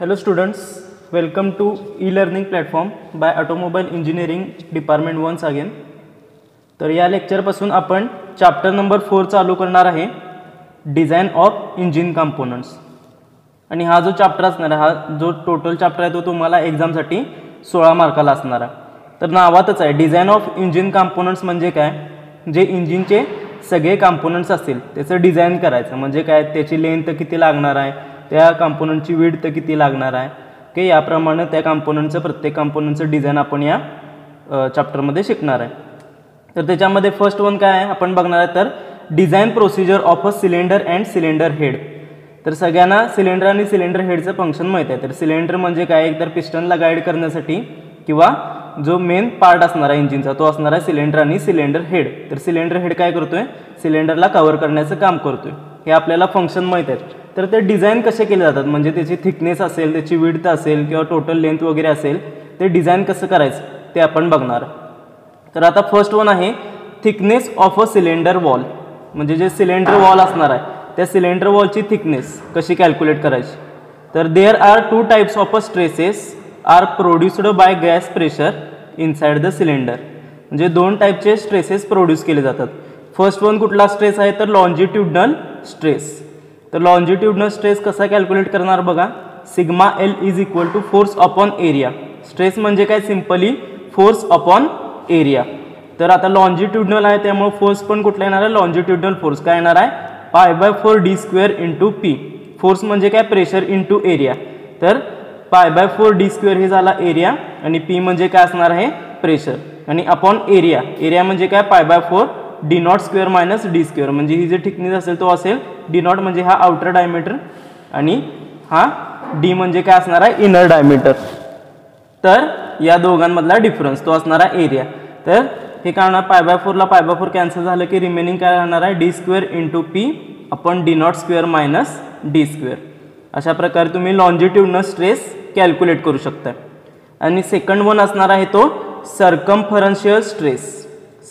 Hello students, welcome to e-learning platform by Automobile Engineering Department once again. तर या लेक्चरपासून आपण chapter number 4 चालू करणार आहे, डिझाइन ऑफ इंजिन कंपोनेंट्स. आणि हा जो चॅप्टर असणार आहे, हा जो टोटल चॅप्टर आहे तो तुम्हाला एग्जामसाठी 16 मार्काला असणार आहे. तर नावातच आहे डिझाइन ऑफ इंजिन कंपोनेंट्स म्हणजे काय, जे इंजिनचे सगळे कंपोनेंट्स असतील त्याचं डिझाइन करायचं. म्हणजे काय, त्याची लेंथ किती लागणार आहे, त्या कंपोनेंटची विड्थ किती लागणार आहे, की याप्रमाणे त्या कंपोनेंटचं प्रत्येक कंपोनेंटचं डिझाइन आपण या चॅप्टरमध्ये शिकणार आहे. तर त्याच्यामध्ये फर्स्ट वन काय आहे आपण बघणार आहे, तर design procedure of a cylinder and cylinder head. तर सगळ्यांना सिलेंडर आणि सिलेंडर हेडचं फंक्शन माहीत आहे. तर सिलेंडर म्हणजे काय, एकतर पिस्टनला गाईड करण्यासाठी किंवा जो मेन पार्ट असणार आहे इंजिनचा तो असणार आहे सिलेंडर आणि सिलेंडर हेड. तर सिलेंडर हेड काय करतोय, सिलेंडरला कव्हर करण्याचं काम करतोय. हे आपल्याला फंक्शन माहीत आहे. तर ते डिझाइन कसे केले जातात, म्हणजे त्याची थिकनेस असेल, त्याची विड्थ असेल किंवा टोटल लेंथ वगैरे असेल, ते डिझाइन कसं करायचं ते आपण बघणार. तर आता फर्स्ट वन आहे thickness of a cylinder wall. म्हणजे जे सिलेंडर वॉल असणार आहे त्या सिलेंडर वॉलची थिकनेस कशी कॅल्क्युलेट करायची. तर there are two types of a stresses are produced by gas pressure inside the cylinder. म्हणजे दोन टाईपचे स्ट्रेसेस प्रोड्यूस केले जातात. फर्स्ट वन कुठला स्ट्रेस आहे, तर लॉन्जिट्युडनल स्ट्रेस. तर लॉन्जिट्युडनल स्ट्रेस कसा कॅल्क्युलेट करणार बघा, sigma L is equal to force upon area. Stress म्हणजे काय, सिंपली फोर्स अपॉन एरिया. तर आता लॉन्जिट्युडनल आहे त्यामुळे फोर्स पण कुठला येणार आहे, लॉन्जिट्युडनल फोर्स काय येणार आहे, π/4 d² इंटू पी. फोर्स म्हणजे काय, प्रेशर इंटू एरिया. तर π/4 d² हे झाला एरिया आणि पी म्हणजे काय असणार आहे, प्रेशर. आणि अपॉन एरिया, एरिया म्हणजे काय, π/4 d02 मायनस d². म्हणजे ही जी थिकनेस असेल तो असेल d0 म्हणजे हा आउटर डायमीटर आणि हा d म्हणजे काय असणार आहे, इनर डायमीटर. तर या दोघांमधला डिफरन्स तो असणार आहे एरिया. तर हे काय होणार, π/4 ला π/4 कॅन्सल झालं की रिमेनिंग काय राहणार आहे, d² into P upon d02 minus d². अशा प्रकारे तुम्ही लॉन्जिट्युडनल स्ट्रेस कॅल्क्युलेट करू शकता. आणि सेकंड वन असणार आहे तो सर्कम्फरन्शियल स्ट्रेस.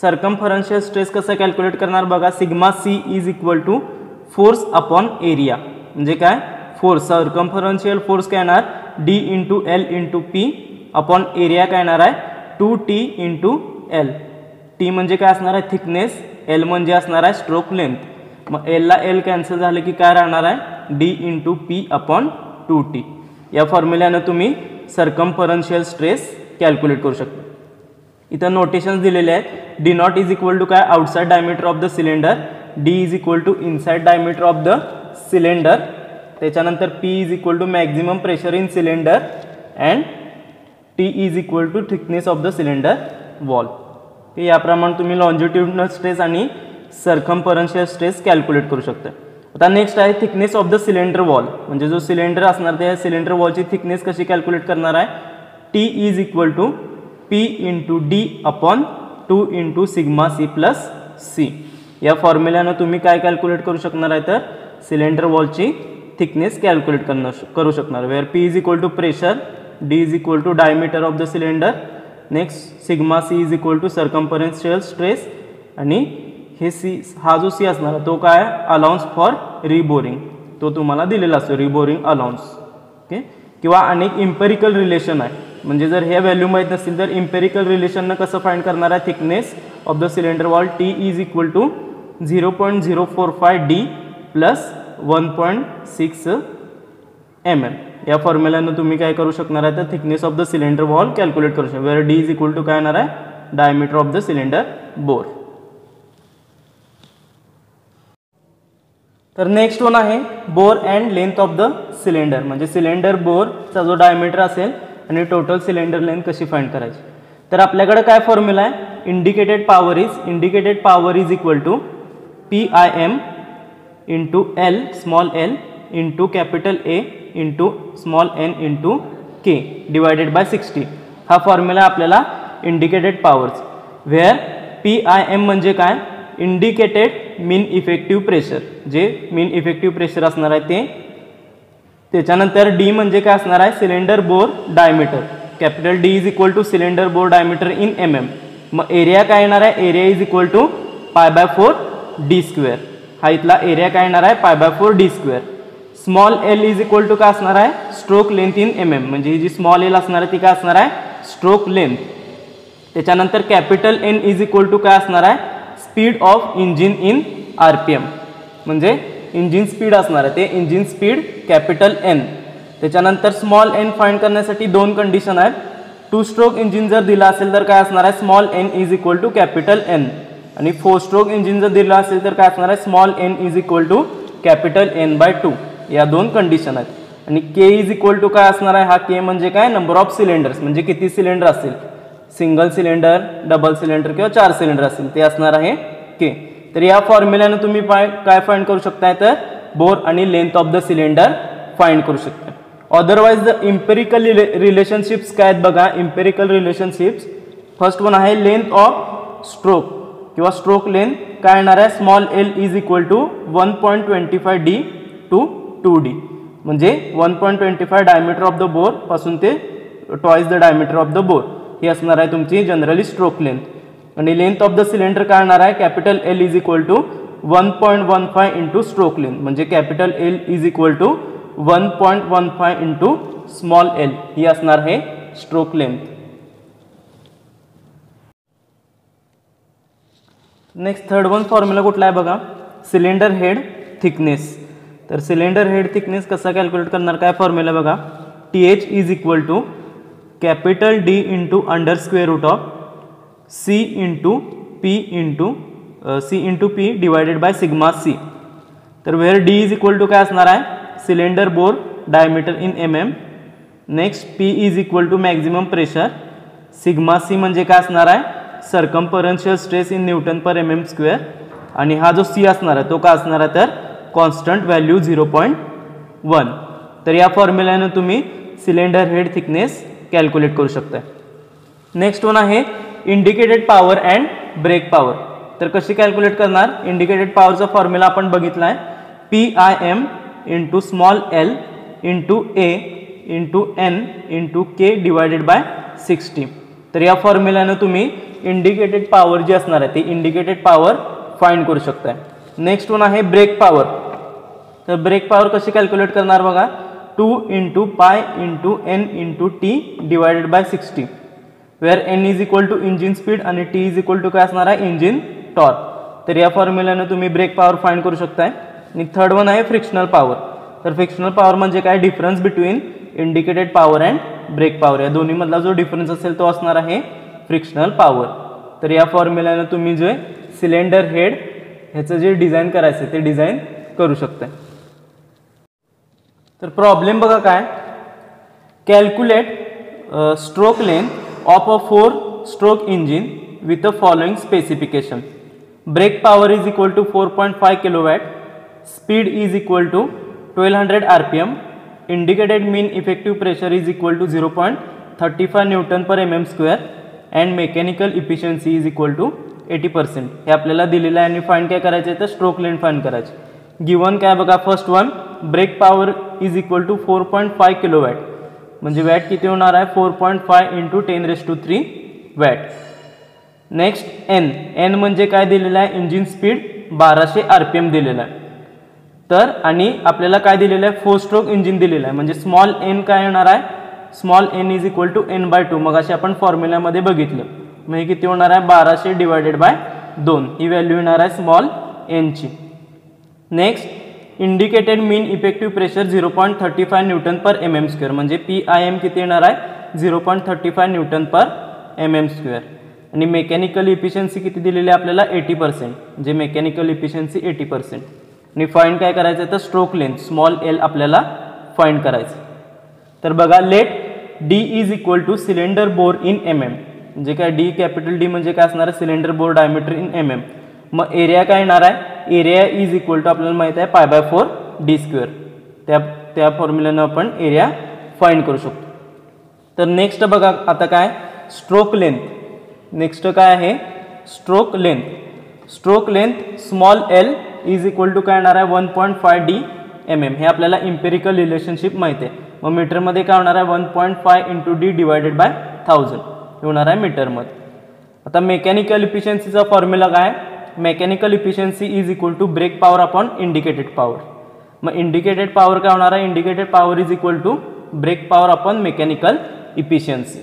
सर्कम्फरन्शियल स्ट्रेस कसं कॅल्क्युलेट करणार बघा, sigma C is equal to force upon area. म्हणजे काय, फोर्स सर्कम्फरन्शियल फोर्स काय येणार, D into L into P upon area काय येणार आहे, 2t इंटू एल. टी म्हणजे काय असणार आहे, थिकनेस, एल म्हणजे असणार आहे स्ट्रोक लेंथ. मग एल ला एल कॅन्सल झालं की काय राहणार आहे, D into P upon 2t. या फॉर्म्युल्यानं तुम्ही सर्कम्फरन्शियल स्ट्रेस कॅल्क्युलेट करू शकता. इथं नोटेशन्स दिलेले आहेत. d0 इज इक्वल टू काय, outside diameter of the cylinder, d is equal to inside diameter of the cylinder. त्याच्यानंतर p is equal to maximum pressure in cylinder and t is equal to thickness of the cylinder wall. याप्रमाणे तुम्ही longitudinal stress आणि सर्कम्फरन्शियल stress calculate करू शकता. आता next आहे thickness of the cylinder wall. म्हणजे जो सिलेंडर असणार त्या सिलेंडर वॉलची थिकनेस कशी कॅल्क्युलेट करणार आहे, t is equal to P into D upon 2 into sigma C plus C. या फॉर्म्युल्यानं तुम्ही काय कॅल्क्युलेट करू शकणार आहे, तर सिलेंडर वॉलची थिकनेस कॅल्क्युलेट करू शकणार. Where P is equal to pressure, D is equal to diameter of the cylinder, next sigma C is equal to circumferential stress आणि हे सी, हा जो सी असणार तो काय, अलाउन्स फॉर रिबोरिंग. तो तुम्हाला दिलेला असतो, रिबोरिंग अलाउन्स. ओके. किंवा अनेक इम्पेरिकल रिलेशन आहे. म्हणजे जर हे व्हॅल्यू माहीत नसतील तर इम्पेरिकल रिलेशननं कसं फाइंड करणार आहे, thickness of the cylinder wall T is equal to 0.045 D plus 1.6 mm. या फॉर्म्युल्यानं तुम्ही काय करू शकणार आहे, तर thickness of the cylinder wall calculate करू शकता. Where D is equal to काय येणार आहे, diameter of the cylinder bore. तर नेक्स्ट वन आहे bore and length of the cylinder. म्हणजे सिलेंडर बोरचा जो डायमीटर असेल आणि टोटल सिलेंडर लेंथ कशी फाइंड करायची. तर आपल्याकडे काय फॉर्म्युला आहे, indicated power is equal to PIM into L small L into capital A into small N into K divided by 60. हा फॉर्म्युला आपल्याला इंडिकेटेड पॉवर्स. वेअर PIM म्हणजे काय, इंडिकेटेड मीन इफेक्टिव्ह प्रेशर. जे मीन इफेक्टिव्ह प्रेशर असणार आहे ते. त्याच्यानंतर D म्हणजे काय असणार आहे, cylinder bore diameter. Capital D is equal to cylinder bore diameter in mm. मग एरिया काय येणार आहे, area is equal to π/4 d². हा इथला एरिया काय येणार आहे, π/4 d². Small L is equal to काय असणार आहे, stroke length in M M, म्हणजे ही जी स्मॉल एल असणार आहे ती काय असणार आहे स्ट्रोक लेंथ. त्याच्यानंतर capital N is equal to काय असणार आहे speed of engine in RPM, म्हणजे इंजिन स्पीड असणार आहे ते इंजिन स्पीड कॅपिटल एन. त्याच्यानंतर स्मॉल एन फाइंड करण्यासाठी दोन कंडिशन आहेत. 2 स्ट्रोक इंजिन जर दिला असेल तर काय असणार आहे small N is equal to capital N, आणि 4 स्ट्रोक इंजिन जर दिला असेल तर काय असणार आहे small N is equal to capital N/2. या दोन कंडिशन आहेत. आणि के इज इक्वल टू काय असणार आहे, हा के म्हणजे काय नंबर ऑफ सिलेंडर्स, म्हणजे किती सिलेंडर असतील, सिंगल सिलेंडर, डबल सिलेंडर किंवा 4 सिलेंडर असतील ते असणार आहे के. तर या फॉर्म्युल्याने तुम्ही काय फाइंड करू शकताय तर बोर आणि length of the cylinder find करू शकता. अदरवाइज द इम्पेरिकल रिलेशनशिप्स काय आहेत बघा. इम्पेरिकल रिलेशनशिप्स फर्स्ट वन आहे लेंथ ऑफ स्ट्रोक किंवा स्ट्रोक लेंथ काय येणार आहे small L is equal to 1.25 D to 2D, म्हणजे 1.25 डायमीटर ऑफ द बोर पासून ते twice the diameter of the bore ही असणार आहे तुमची जनरली स्ट्रोक लेंथ. आणि लेंथ ऑफ द सिलेंडर काय येणार आहे capital L is equal to 1.15 into stroke length, म्हणजे capital L is equal to 1.15 into small L ही असणार आहे stroke length. Next third one formula कुठला आहे बघा सिलेंडर हेड थिकनेस. तर सिलेंडर हेड थिकनेस कसा कॅल्क्युलेट करणार काय फॉर्म्युला बघा TH is equal to capital D into under square root of C into P divided by sigma C. तर where D is equal to काय असणार आहे cylinder bore diameter in mm. Next P is equal to maximum pressure, sigma C म्हणजे काय असणार आहे circumferential stress in newton per mm square, आणि हा जो C असणार आहे तो काय असणार आहे तर कॉन्स्टंट व्हॅल्यू 0.1. तर या फॉर्म्युल्याने तुम्ही सिलेंडर हेड थिकनेस कॅल्क्युलेट करू शकता. नेक्स्ट वन आहे indicated power and brake power. तर कशी कॅल्क्युलेट करणार इंडिकेटेड पॉवरचा फॉर्म्युला आपण बघितला आहे PIM into small L into A into N into K divided by 60. तर या फॉर्म्युल्याने तुम्ही इंडिकेटेड पॉवर जी असणार आहे ती इंडिकेटेड पॉवर फाइंड करू शकता. नेक्स्ट वन आहे ब्रेक पॉवर. तर ब्रेक पॉवर कशी कॅल्क्युलेट करणार बघा 2 into pi into N into T divided by 60, where N is equal to engine speed आणि T इज इक्वल टू काय असणार आहे इंजिन टॉर्क. तर या फॉर्म्युल्याने तुम्ही ब्रेक पॉवर फाइंड करू शकताय. आणि थर्ड वन आहे फ्रिक्शनल पॉवर. तर फ्रिक्शनल पॉवर म्हणजे काय difference between indicated power and brake power, या दोन्ही मधला जो डिफरन्स असेल तो असणार आहे फ्रिक्शनल पॉवर. तर या फॉर्म्युल्याने तुम्ही जे सिलेंडर हेड ह्याचं जे डिझाईन करायचं ते डिझाईन करू शकता. तर प्रॉब्लेम बघा काय calculate stroke length of a 4 stroke engine with a following specification. Brake power is equal to 4.5 kilowatt, speed is equal to 1200 RPM, indicated mean effective pressure is equal to 0.35 newton per mm square and mechanical efficiency is equal to 80%. हे आपल्याला दिलेलं आहे आणि find काय करायचं आहे तर stroke length find करायची. गिवन काय बघा first one brake power is equal to 4.5 kilowatt, म्हणजे वॅट किती होणार आहे 4.5 इंटू 10⁻³ वॅट. नेक्स्ट N म्हणजे काय दिलेलं आहे इंजिन स्पीड 1200 RPM दिलेलं आहे. तर आणि आपल्याला काय दिलेलं आहे 4 स्ट्रोक इंजिन दिलेलं आहे, म्हणजे स्मॉल n काय येणार आहे small n is equal to N/2. मग असे आपण फॉर्म्युल्यामध्ये बघितलं, मग हे किती होणार आहे 1200 डिवायडेड बाय 2 ही व्हॅल्यू येणार आहे स्मॉल n ची. Next indicated mean effective pressure 0.35 newton per mm square, म्हणजे PIM किती येणार आहे 0.35 न्यूटन पर mm स्क्वेअर. आणि मेकॅनिकल इफिशियन्सी किती दिलेली आहे आपल्याला 80%, म्हणजे मेकॅनिकल इफिशियन्सी 80%. आणि फाइंड काय करायचं आहे तर स्ट्रोक लेंथ स्मॉल एल आपल्याला फाइंड करायचं. तर बघा let D is equal to cylinder bore in mm, म्हणजे काय D कॅपिटल D म्हणजे काय असणार आहे cylinder bore diameter in mm. मग एरिया काय येणार आहे एरिया इज इक्वल टू आपल्याला माहिती आहे π/4 D स्क्वेअर. त्या फॉर्म्युल्यानं आपण एरिया फाइंड करू शकतो. तर नेक्स्ट बघा आता काय स्ट्रोक लेंथ. नेक्स्ट काय आहे stroke length. Stroke length small L is equal to काय येणार आहे 1.5 D mm. हे आपल्याला इम्पेरिकल रिलेशनशिप माहिती आहे. मग मीटरमध्ये काय होणार आहे 1.5 इंटू D डिवायडेड बाय 1000 हे होणार आहे मीटरमध्ये. आता मेकॅनिकल इफिशियन्सीचा फॉर्म्युला काय mechanical efficiency is equal to brake power upon indicated power. मग इंडिकेटेड पॉवर काय होणार आहे indicated power is equal to brake power upon mechanical efficiency.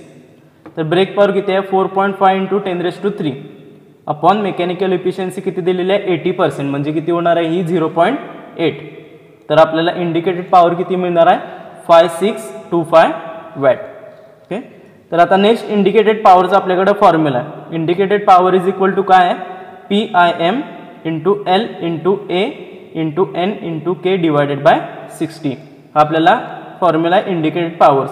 तर ब्रेक पॉवर किती आहे 4.5 इंटू 10³ अपॉन मेकॅनिकल इफिशियन्सी किती दिलेली आहे 80%, म्हणजे किती होणार आहे ही 0.8. तर आपल्याला इंडिकेटेड पॉवर किती मिळणार आहे 5625 वॅट. ओके. तर आता नेक्स्ट इंडिकेटेड पॉवरचा आपल्याकडे फॉर्म्युला आहे. Indicated power is equal to काय आहे PIM into L into A into N into K divided by 60. हा आपल्याला फॉर्म्युला आहे इंडिकेटेड पॉवर्स.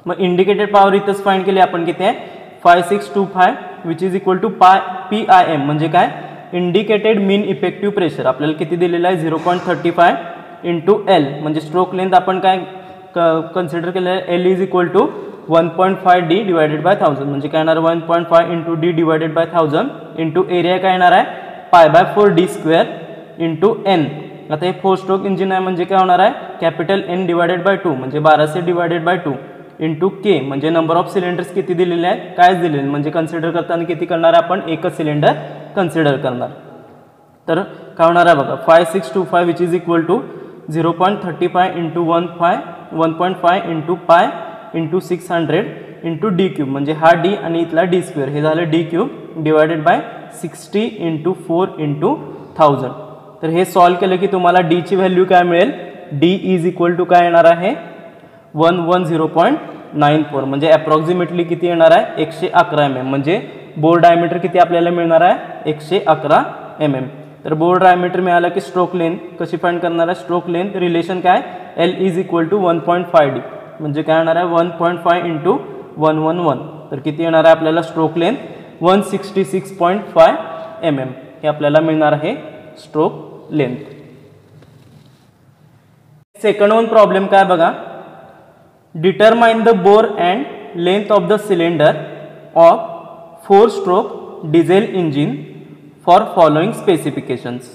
मग इंडिकेटेड पॉवर इथंच फाइंड केली आपण किती आहे 5625 which is equal to PIM म्हणजे काय इंडिकेटेड मीन इफेक्टिव्ह प्रेशर आपल्याला किती दिलेलं आहे 0.35 इंटू L म्हणजे स्ट्रोक लेंथ आपण काय कन्सिडर केलेलं आहे L is equal to 1.5 D divided by 1000 म्हणजे काय येणार 1.5 into D divided by 1000 into area काय येणार आहे π/4 D² इंटू N. आता हे 4 स्ट्रोक इंजिन आहे म्हणजे काय होणार आहे कॅपिटल N डिवायडेड बाय 2 म्हणजे 1200 डिवायडेड बाय 2 इंटू K म्हणजे नंबर ऑफ सिलेंडर्स किती दिलेले आहेत कायच दिलेले म्हणजे कन्सिडर करताना किती करणार आहे आपण एकच सिलेंडर कन्सिडर करणार. तर काय होणार आहे बघा 5625 which is equal to 0.35 into 1.5 into pi into 600 into D³ म्हणजे हा D आणि इथला D² हे झालं D³ divided by 60 into 4 into 1000. तर हे सॉल्व केलं की तुम्हाला D ची व्हॅल्यू काय मिळेल D इज इक्वल टू काय येणार आहे 110.94 म्हणजे अप्रॉक्सिमेटली किती येणार आहे 111 mm म्हणजे बोर डायमीटर किती आपल्याला मिळणार आहे 111 mm. तर बोर डायमीटर मिळाला की स्ट्रोक लेंथ कशी फाइंड करणार आहे स्ट्रोक लेंथ रिलेशन काय L is equal to 1.5 D म्हणजे काय येणार आहे 1.5 इंटू 111 तर किती येणार आहे आपल्याला स्ट्रोक लेंथ 166.5 mm हे आपल्याला मिळणार आहे stroke length. Second one problem काय बघा determine the bore and length of the cylinder of 4 stroke diesel engine for following specifications.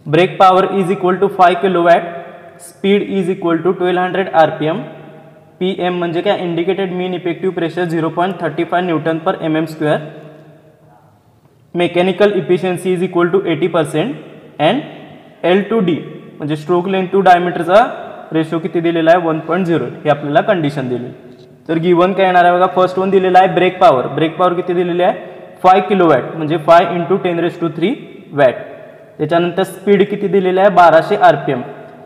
Brake power is equal to 5 kilowatt, speed is equal to 1200 RPM, PM म्हणजे काय indicated mean effective pressure 0.35 newton per mm², mechanical efficiency is equal to 80% and L to D म्हणजे stroke length to डायमीटरचा ratio किती दिलेला आहे 1.0 हे आपल्याला condition दिली. तर गिवन काय येणार आहे बघा फर्स्ट वन दिलेला आहे ब्रेक पॉवर किती दिलेली आहे 5 किलोवॅट म्हणजे 5 इंटू 10³ वॅट. त्याच्यानंतर स्पीड किती दिलेली आहे 1200 RPM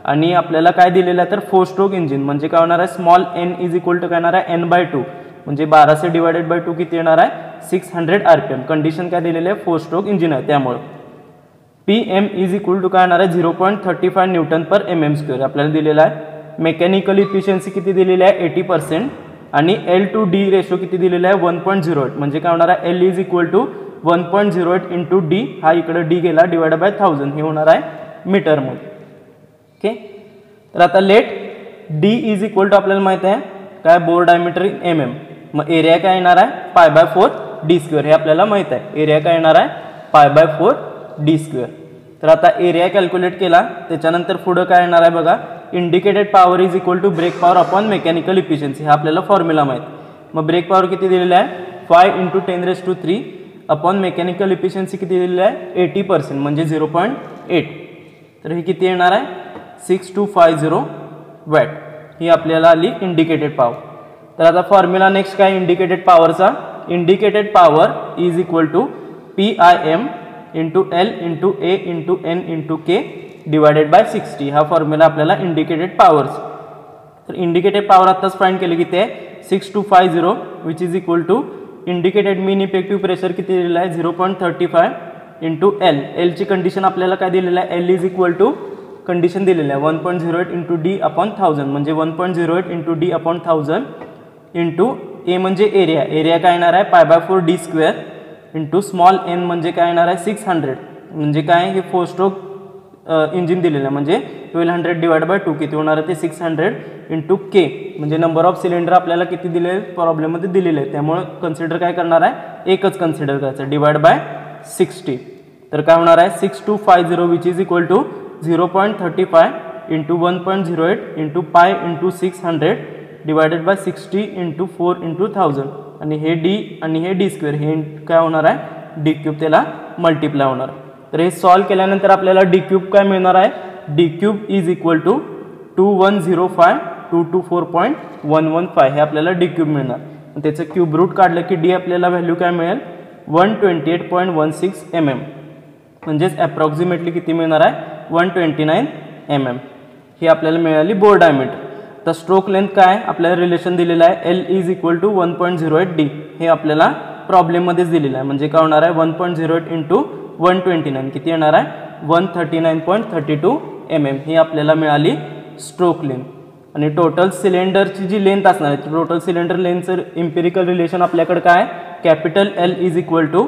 आणि आपल्याला काय दिलेलं आहे तर 4 स्ट्रोक इंजिन म्हणजे काय होणार आहे small n is equal to काय येणार आहे n/2 म्हणजे 1200 डिवायडेड बाय 2 किती येणार आहे 600 RPM. कंडिशन काय दिलेली आहे 4 स्ट्रोक इंजिन आहे त्यामुळे PM इज इक्वल टू काय येणार आहे 0.35 न्यूटन पर mm² आपल्याला दिलेला आहे. मेकॅनिकल इफिशियन्सी किती दिलेली आहे 80% आणि L टू D रेशो किती दिलेला आहे 1.08 म्हणजे काय होणार आहे L is equal to 1.08 into D हा इकडे D गेला डिवायड बाय 1000 हे होणार आहे मीटरमध्ये. ओके. तर आता let D is equal to आपल्याला माहिती आहे काय बोर डायमीटर इन mm मग एरिया काय येणार आहे π/4 D² हे आपल्याला माहित आहे एरिया काय येणार आहे π/4 D². तर आता एरिया कॅल्क्युलेट केला त्याच्यानंतर पुढे काय येणार आहे बघा indicated power is equal to brake power upon mechanical efficiency हा आपल्याला फॉर्म्युला माहित. मग ब्रेक पॉवर किती दिलेला आहे 5 इंटू 10³ अपॉन मेकॅनिकल इफिशियन्सी किती दिलेली आहे 80% म्हणजे 0.8 तर हे किती येणार आहे 6250 वॅट ही आपल्याला आली इंडिकेटेड पॉवर. तर आता फॉर्म्युला नेक्स्ट काय इंडिकेटेड पॉवरचा indicated power is equal to PIM into L into A into N into K divided by 60 हा फॉर्म्युला आपल्याला इंडिकेटेड पॉवर्स. तर इंडिकेटेड पॉवर आत्ताच फाइंड केले की ते 6250 which is equal to indicated mean effective pressure किती दिलेलं आहे 0.35 इंटू L ची कंडिशन आपल्याला काय दिलेलं आहे L is equal to condition दिलेलं आहे 1.08 इंटू D अपॉन 1000 म्हणजे 1.08 into D upon 1000 into A म्हणजे एरिया काय येणार आहे π/4 D² इंटू स्मॉल n म्हणजे काय येणार आहे 600 म्हणजे काय हे 4 स्ट्रोक इंजिन दिलेलं आहे म्हणजे 1200 डिवाइड बाय 2 किती होणार आहे ते 600 इंटू K म्हणजे नंबर ऑफ सिलेंडर आपल्याला किती दिले प्रॉब्लेममध्ये दिलेले आहे त्यामुळे कन्सिडर काय करणार आहे एकच कन्सिडर करायचं डिवाइड बाय 60. तर काय होणार आहे 6250 which is equal to 0.35 into 1.08 into pi into 600 divided by 60 into 4 into 1000 आणि हे D आणि हे D² हे काय होणार आहे D³ त्याला मल्टिप्लाय होणार. तर हे सॉल्व केल्यानंतर आपल्याला D³ काय मिळणार आहे D³ इज इक्वल टू 2105 224.115 हे आपल्याला डी क्यूब मिळणार. त्याचं क्यूब रूट काढलं की डी आपल्याला व्हॅल्यू काय मिळेल 128.16 mm, म्हणजेच ॲप्रॉक्सिमेटली किती मिळणार आहे 129 mm ही आपल्याला मिळाली बोर डायमीटर. तर स्ट्रोक लेंथ काय आपल्याला रिलेशन दिलेलं आहे L is equal to 1.08 D हे आपल्याला प्रॉब्लेममध्येच दिलेलं आहे. म्हणजे काय होणार आहे 1.08 इंटू 129 किती येणार आहे 139.32 mm ही आपल्याला मिळाली स्ट्रोक लेंथ. आणि टोटल सिलेंडरची जी लेंथ असणार आहे टोटल सिलेंडर लेंथचं इम्पिरिकल रिलेशन आपल्याकडे काय capital L is equal to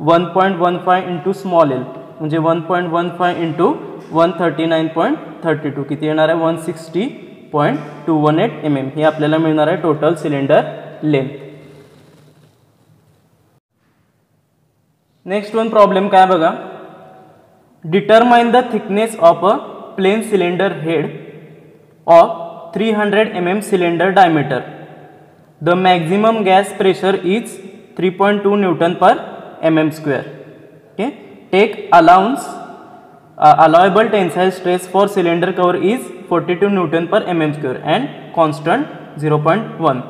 1.15 into small l म्हणजे 1.15 इंटू 139.32 किती येणार आहे 160.218 mm ही आपल्याला मिळणार आहे total cylinder length. Next one problem काय बघा. Determine the thickness of a plain cylinder head of 300 mm cylinder diameter. The maximum gas pressure is 3.2 Newton per mm square. Okay. Take allowable tensile stress for cylinder cover is 42 Newton per mm square and constant 0.1.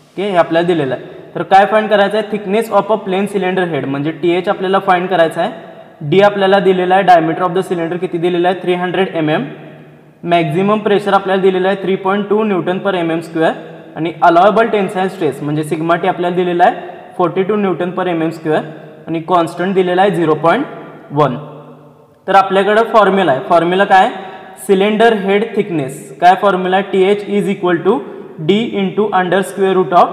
Okay, हे आपल्याला दिलेलं आहे. तर काय find करायचं आहे thickness of a plain cylinder head म्हणजे TH आपल्याला फाइंड करायचं आहे. D आपल्याला दिलेला आहे डायमीटर ऑफ द सिलेंडर किती दिलेला आहे 300 mm. मॅक्झिमम प्रेशर आपल्याला दिलेलं आहे 3.2 न्यूटन पर mm स्क्वेअर आणि अलाउएबल टेन्साईल स्ट्रेस म्हणजे सिग्मा टी आपल्याला दिलेला आहे 42 न्यूटन पर mm स्क्वेअर आणि कॉन्स्टंट दिलेला आहे 0.1. तर आपल्याकडे फॉर्म्युला आहे. फॉर्म्युला काय सिलेंडर हेड थिकनेस काय फॉर्म्युला आहे TH is equal to D into under square root of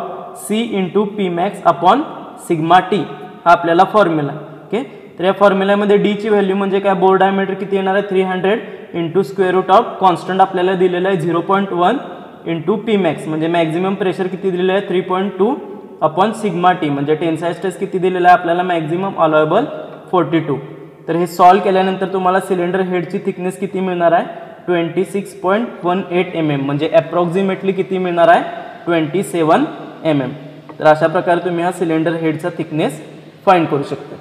C into P max upon sigma T हा आपल्याला फॉर्म्युला. ओके. तर या फॉर्म्युल्यामध्ये डी ची व्हॅल्यू म्हणजे काय बोर डायमीटर किती येणार आहे 300 into square root of constant आपल्याला दिलेलं आहे 0.1 इंटू पी मॅक्स म्हणजे मॅक्झिमम प्रेशर किती दिलेलं आहे 3.2 अपॉन सिग्मा टी म्हणजे टेन्साईल स्ट्रेस किती दिलेला आहे आपल्याला मॅक्झिमम अलाउएबल 42. तर हे सॉल्व केल्यानंतर तुम्हाला सिलेंडर हेडची थिकनेस किती मिळणार आहे 26.18 mm म्हणजे ॲप्रॉक्सिमेटली किती मिळणार आहे 27 mm. तर अशा प्रकारे तुम्ही हा सिलेंडर हेडचा थिकनेस फाइंड करू शकता.